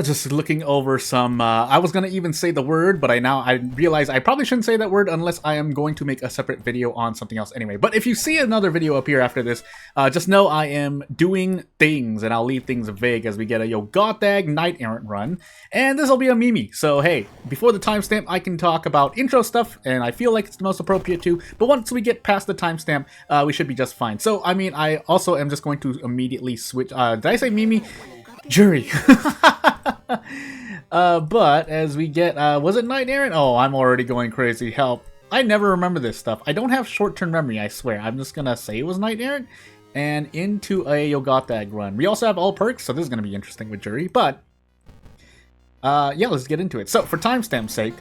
Just looking over some, I was gonna even say the word, but I realize I probably shouldn't say that word unless I am going to make a separate video on something else anyway. But if you see another video up here after this, just know I am doing things, and I'll leave things vague as we get a Gothag Knight Errant run, and this will be a Mimi. So hey, before the timestamp, I can talk about intro stuff, and I feel like it's the most appropriate to, but once we get past the timestamp, we should be just fine. So, I mean, I also am just going to immediately switch, did I say Mimi? Juri. But as we get, was it Knight Errant? Oh, I'm already going crazy. Help. I never remember this stuff. I don't have short-term memory, I swear. I'm just gonna say it was Knight Errant and into a Yogatag run. We also have all perks, so this is gonna be interesting with Juri, but yeah, let's get into it. So, for timestamp's sake,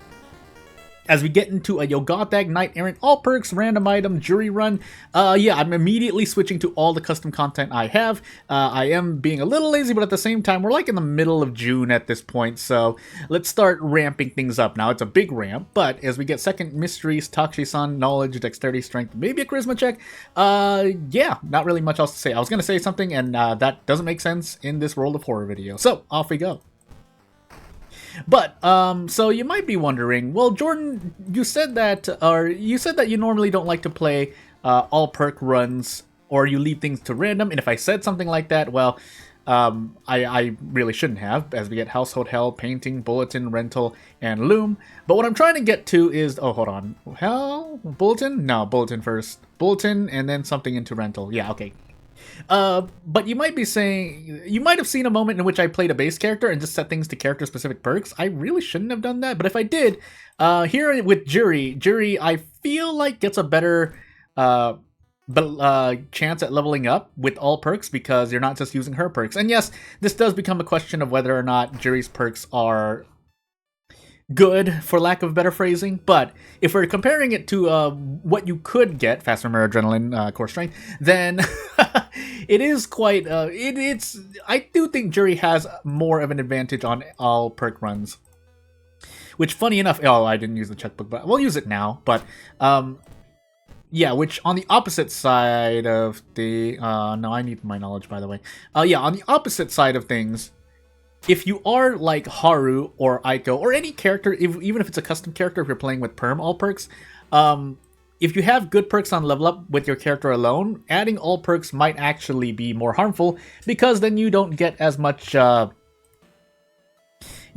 as we get into a Yogatag Knight Errant all perks random item Juri run, yeah, I'm immediately switching to all the custom content I have. I am being a little lazy, but at the same time, we're like in the middle of June at this point, so let's start ramping things up. Now, it's a big ramp, but as we get second mysteries, Takshi-san, knowledge, dexterity, strength, maybe a charisma check, yeah, not really much else to say. I was gonna say something, and that doesn't make sense in this World of Horror video, so off we go. But, so you might be wondering, well, Jordan, you said that you normally don't like to play all perk runs, or you leave things to random, and if I said something like that, well, I really shouldn't have, as we get Household Hell, Painting, Bulletin, Rental, and Loom. But what I'm trying to get to is, oh, hold on, Hell? Bulletin? No, Bulletin first. Bulletin, and then something into Rental. Yeah, okay. But you might be saying, you might have seen a moment in which I played a base character and just set things to character-specific perks. I really shouldn't have done that, but if I did, here with Juri, I feel like gets a better chance at leveling up with all perks because you're not just using her perks. And yes, this does become a question of whether or not Juri's perks are good, for lack of better phrasing, but if we're comparing it to what you could get, Fast Memory, Adrenaline, Core Strength, then it is quite, I do think Juri has more of an advantage on all perk runs. Which, funny enough, oh, I didn't use the checkbook, but we'll use it now, but, yeah, which on the opposite side of the, no, I need my knowledge, by the way. Yeah, on the opposite side of things, if you are like Haru or Aiko or any character, even if it's a custom character, if you're playing with perm all perks, if you have good perks on level up with your character alone, adding all perks might actually be more harmful because then you don't get as much, you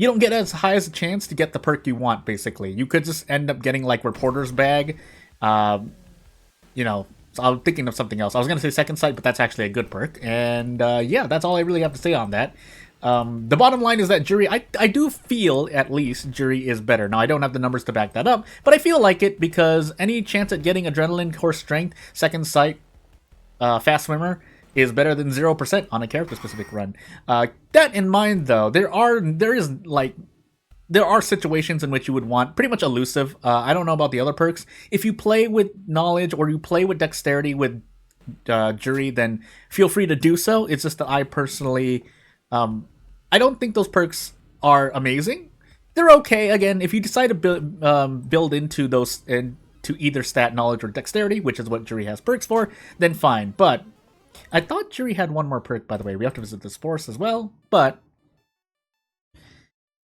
don't get as high as a chance to get the perk you want, basically. You could just end up getting like Reporter's Bag, you know. So I'm thinking of something else. I was going to say Second Sight, but that's actually a good perk. And yeah, that's all I really have to say on that. The bottom line is that Juri, I do feel, at least, Juri is better. Now, I don't have the numbers to back that up, but I feel like it because any chance at getting Adrenaline, Core Strength, Second Sight, Fast Swimmer is better than 0% on a character-specific run. That in mind, though, there are situations in which you would want pretty much elusive. I don't know about the other perks. If you play with knowledge or you play with dexterity with Juri, then feel free to do so. It's just that I personally, I don't think those perks are amazing. They're okay. Again, if you decide to build into those into either stat, knowledge, or dexterity, which is what Juri has perks for, then fine. But I thought Juri had one more perk, by the way. We have to visit this force as well, but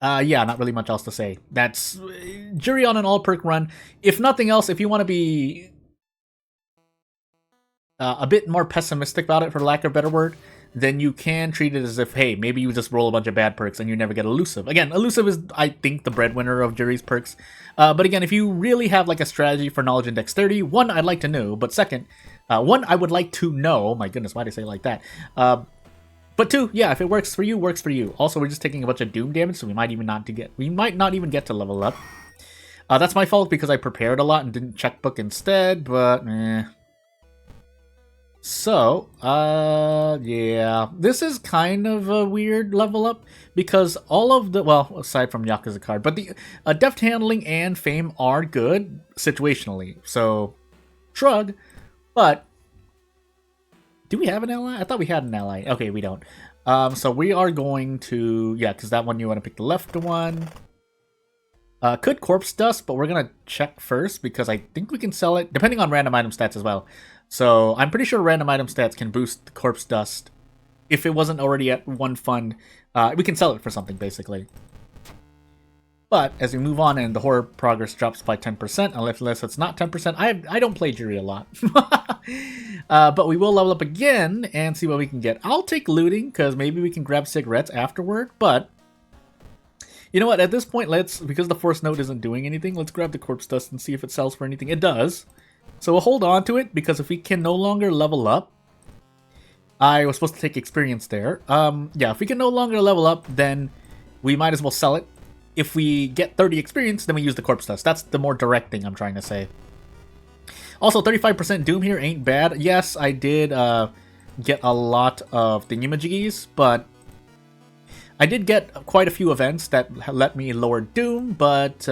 yeah, not really much else to say. That's Juri on an all-perk run. If nothing else, if you want to be a bit more pessimistic about it, for lack of a better word, then you can treat it as if, hey, maybe you just roll a bunch of bad perks and you never get elusive. Again, elusive is, I think, the breadwinner of Juri's perks. But again, if you really have like a strategy for knowledge and dexterity, one, I'd like to know, but second, one, I would like to know. My goodness, why did I say it like that? But two, yeah, if it works for you, works for you. Also, we're just taking a bunch of doom damage, so we might not even get to level up. That's my fault because I prepared a lot and didn't checkbook instead, but eh. So, yeah, this is kind of a weird level up because all of the, well, aside from Yakuza card, but the deft handling and fame are good situationally. So, shrug, but do we have an ally? I thought we had an ally. Okay, we don't. So we are going to, yeah, because that one you want to pick the left one. Could corpse dust, but we're gonna check first because I think we can sell it depending on random item stats as well. So I'm pretty sure random item stats can boost the corpse dust if it wasn't already at one fund We can sell it for something, basically. But as we move on and the horror progress drops by 10%, unless it's not 10%, I don't play Juri a lot. But we will level up again and see what we can get. I'll take looting, because maybe we can grab cigarettes afterward, but you know what, at this point, because the force node isn't doing anything, let's grab the corpse dust and see if it sells for anything. It does. So we'll hold on to it, because if we can no longer level up, I was supposed to take experience there. Yeah, if we can no longer level up, then we might as well sell it. If we get 30 experience, then we use the corpse dust. That's the more direct thing I'm trying to say. Also, 35% Doom here ain't bad. Yes, I did get a lot of thingamajiggies, but I did get quite a few events that let me lower Doom, but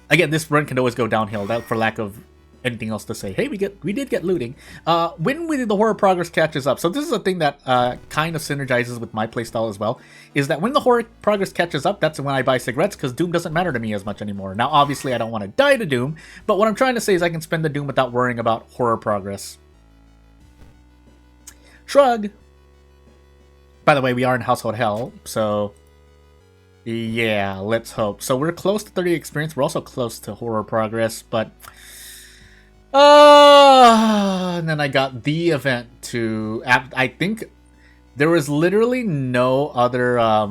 again, this run can always go downhill, that for lack of anything else to say. Hey, we did get looting. When the horror progress catches up, so this is a thing that kind of synergizes with my playstyle as well, is that when the horror progress catches up, that's when I buy cigarettes, because Doom doesn't matter to me as much anymore. Now, obviously, I don't want to die to Doom, but what I'm trying to say is I can spend the Doom without worrying about horror progress. Shrug! By the way, we are in Household Hell, so yeah, let's hope. So we're close to 30 experience, we're also close to horror progress, but and then I got the event to... I think there was literally no other...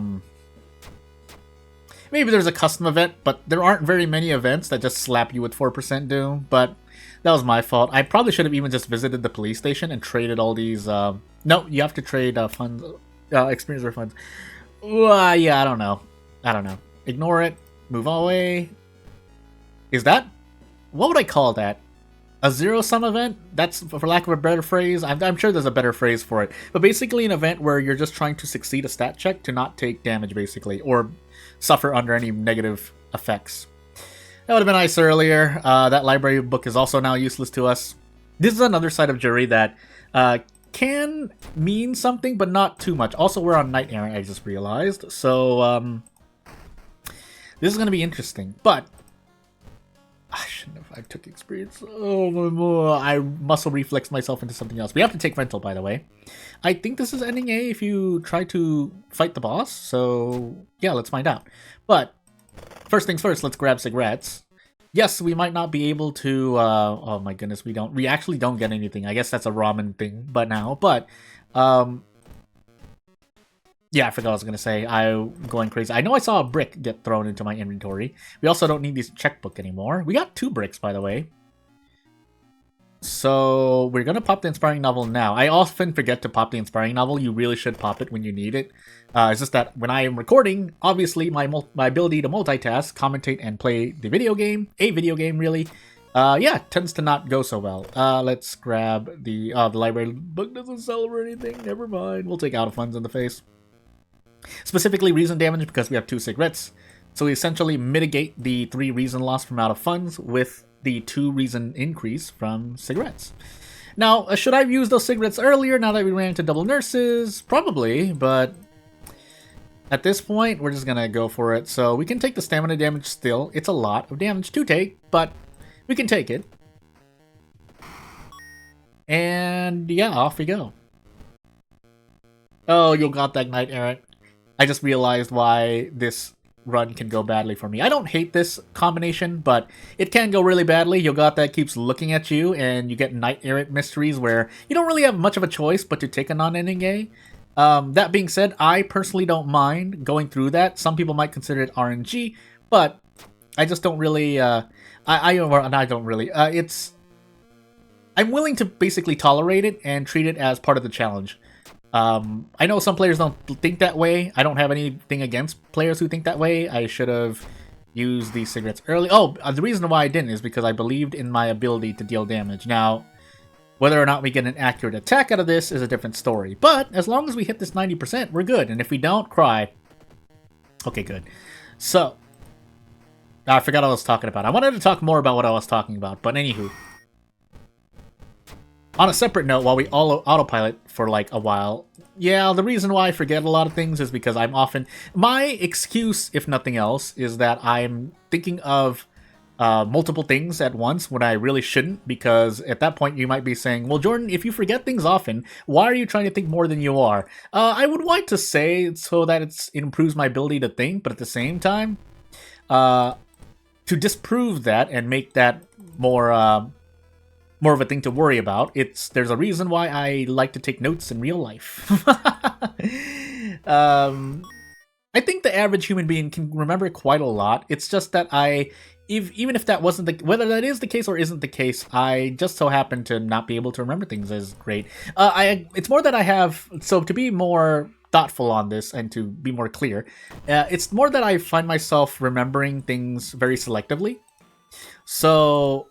maybe there's a custom event, but there aren't very many events that just slap you with 4% Doom, but that was my fault. I probably should have even just visited the police station and traded all these... No, you have to trade funds, experience or funds. Yeah, I don't know. Ignore it. Move away. Is that... What would I call that? A zero-sum event? That's, for lack of a better phrase, I'm sure there's a better phrase for it. But basically an event where you're just trying to succeed a stat check to not take damage, basically, or suffer under any negative effects. That would have been nice earlier. That library book is also now useless to us. This is another side of Juri that can mean something, but not too much. Also, we're on Knight Errant, I just realized. So, this is going to be interesting. But I shouldn't have. I took experience. Oh, my. I muscle reflexed myself into something else. We have to take rental, by the way. I think this is ending A if you try to fight the boss. So, yeah, let's find out. But, first things first, let's grab cigarettes. Yes, we might not be able to... oh, my goodness, we actually don't get anything. I guess that's a ramen thing but yeah, I forgot what I was going to say. I'm going crazy. I know I saw a brick get thrown into my inventory. We also don't need this checkbook anymore. We got 2 bricks, by the way. So, we're going to pop the Inspiring Novel now. I often forget to pop the Inspiring Novel. You really should pop it when you need it. It's just that when I am recording, obviously my ability to multitask, commentate, and play the video game, really, yeah, tends to not go so well. Let's grab the library book doesn't sell or anything. Never mind. We'll take out of funds in the face. Specifically reason damage because we have 2 cigarettes. So we essentially mitigate the 3 reason loss from out of funds with the 2 reason increase from cigarettes. Now, should I have used those cigarettes earlier now that we ran into double nurses? Probably, but at this point, we're just gonna go for it. So we can take the stamina damage still. It's a lot of damage to take, but we can take it. And yeah, off we go. Oh, you got that Knight Errant. I just realized why this run can go badly for me. I don't hate this combination, but it can go really badly. Yogata keeps looking at you, and you get Knight Errant mysteries where you don't really have much of a choice but to take a non-ending A. That being said, I personally don't mind going through that. Some people might consider it RNG, but I just don't really... I don't really. I'm willing to basically tolerate it and treat it as part of the challenge. I know some players don't think that way. I don't have anything against players who think that way. I should have used these cigarettes early. Oh, the reason why I didn't is because I believed in my ability to deal damage. Now, whether or not we get an accurate attack out of this is a different story. But as long as we hit this 90%, we're good. And if we don't, cry. Okay, good. So, I forgot what I was talking about. I wanted to talk more about what I was talking about, but anywho. On a separate note, while we autopilot for like a while, yeah, the reason why I forget a lot of things is because I'm often... My excuse, if nothing else, is that I'm thinking of multiple things at once when I really shouldn't, because at that point you might be saying, well, Jordan, if you forget things often, why are you trying to think more than you are? I would like to say so that it improves my ability to think, but at the same time, to disprove that and make that more of a thing to worry about, there's a reason why I like to take notes in real life. I think the average human being can remember quite a lot. It's just that even if that wasn't whether that is the case or isn't the case, I just so happen to not be able to remember things as great. It's more that I have, so to be more thoughtful on this and to be more clear, it's more that I find myself remembering things very selectively. So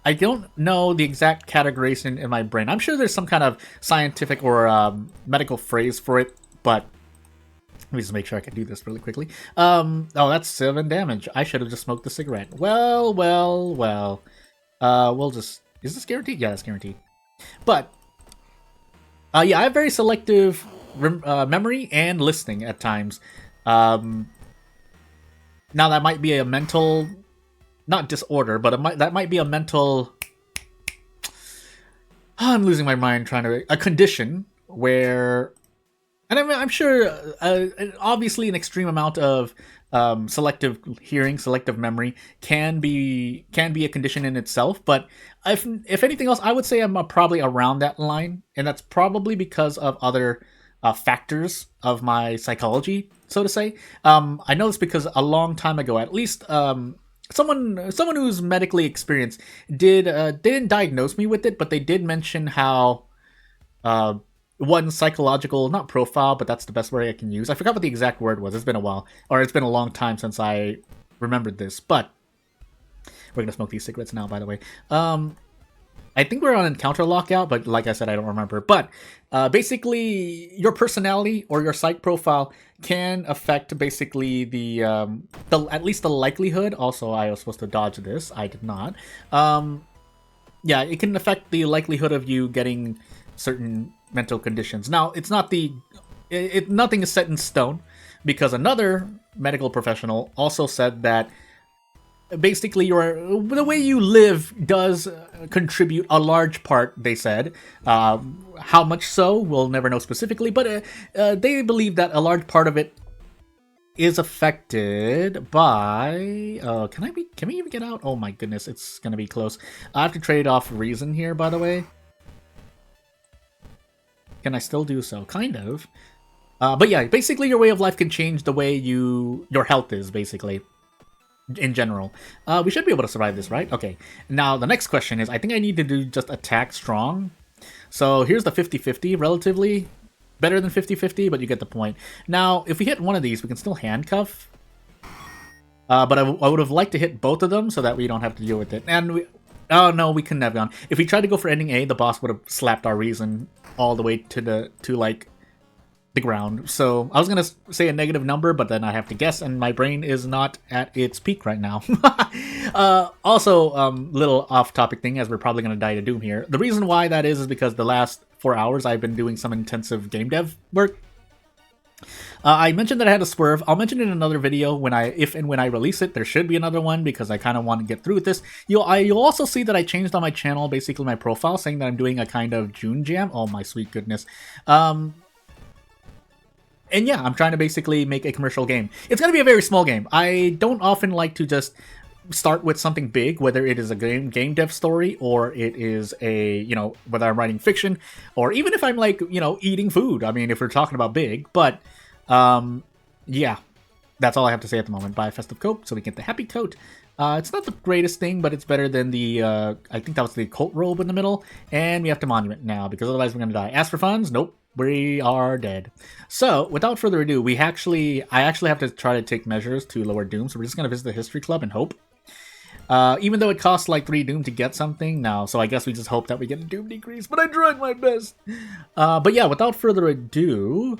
I don't know the exact categorization in my brain. I'm sure there's some kind of scientific or medical phrase for it, but let me just make sure I can do this really quickly. Oh, that's 7 damage. I should have just smoked the cigarette. Well. We'll just... Is this guaranteed? Yeah, it's guaranteed. But, yeah, I have very selective memory and listening at times. Now, that might be a mental... Not disorder, but that might be a mental... I'm losing my mind trying to... A condition where... And I'm sure, obviously, an extreme amount of selective hearing, selective memory can be a condition in itself. But if anything else, I would say I'm probably around that line, and that's probably because of other factors of my psychology, so to say. I know this because a long time ago, at least, someone who's medically experienced they didn't diagnose me with it, but they did mention how. One psychological, not profile, but that's the best word I can use. I forgot what the exact word was. It's been a while, or it's been a long time since I remembered this, but we're gonna smoke these cigarettes now, by the way. I think we're on encounter lockout, but like I said, I don't remember. But basically, your personality or your psych profile can affect basically the at least the likelihood. Also, I was supposed to dodge this. I did not. Yeah, it can affect the likelihood of you getting certain mental conditions. Now, it's not nothing is set in stone, because another medical professional also said that basically the way you live does contribute a large part, they said. How much so, we'll never know specifically, but they believe that a large part of it is affected by... can we even get out? Oh my goodness, it's gonna be close. I have to trade off reason here, by the way. Can I still do so? Kind of. But yeah, basically your way of life can change the way your health is, basically. In general. We should be able to survive this, right? Okay. Now, the next question is, I think I need to do just attack strong. So here's the 50-50, relatively. Better than 50-50, but you get the point. Now, if we hit one of these, we can still handcuff. But I would have liked to hit both of them so that we don't have to deal with it. And oh no, we couldn't have gone. If we tried to go for ending A, the boss would have slapped our reason all the way to the ground. So I was gonna say a negative number, but then I have to guess, and my brain is not at its peak right now. Also, little off-topic thing, as we're probably gonna die to doom here. The reason why that is because the last 4 hours I've been doing some intensive game dev work. I mentioned that I had a swerve. I'll mention it in another video if and when I release it. There should be another one because I kind of want to get through with this. You'll also see that I changed on my channel, basically my profile, saying that I'm doing a kind of June jam. Oh my sweet goodness. And yeah, I'm trying to basically make a commercial game. It's going to be a very small game. I don't often like to just start with something big, whether it is a game dev story or it is whether I'm writing fiction or even if I'm eating food. I mean, if we're talking about big, but yeah, that's all I have to say at the moment. Buy a festive coat so we get the happy coat. It's not the greatest thing, but it's better than the, I think that was the cult robe in the middle. And we have to monument now because otherwise we're going to die. Ask for funds? Nope. We are dead. So, without further ado, I actually have to try to take measures to lower doom. So we're just going to visit the history club and hope. Even though it costs like 3 doom to get something now, so I guess we just hope that we get a doom decrease, but I tried my best. But yeah, without further ado,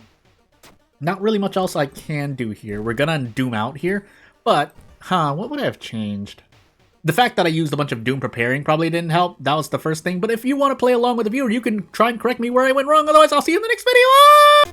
not really much else I can do here. We're gonna doom out here, but, what would I have changed? The fact that I used a bunch of doom preparing probably didn't help. That was the first thing, but if you want to play along with the viewer, you can try and correct me where I went wrong. Otherwise, I'll see you in the next video.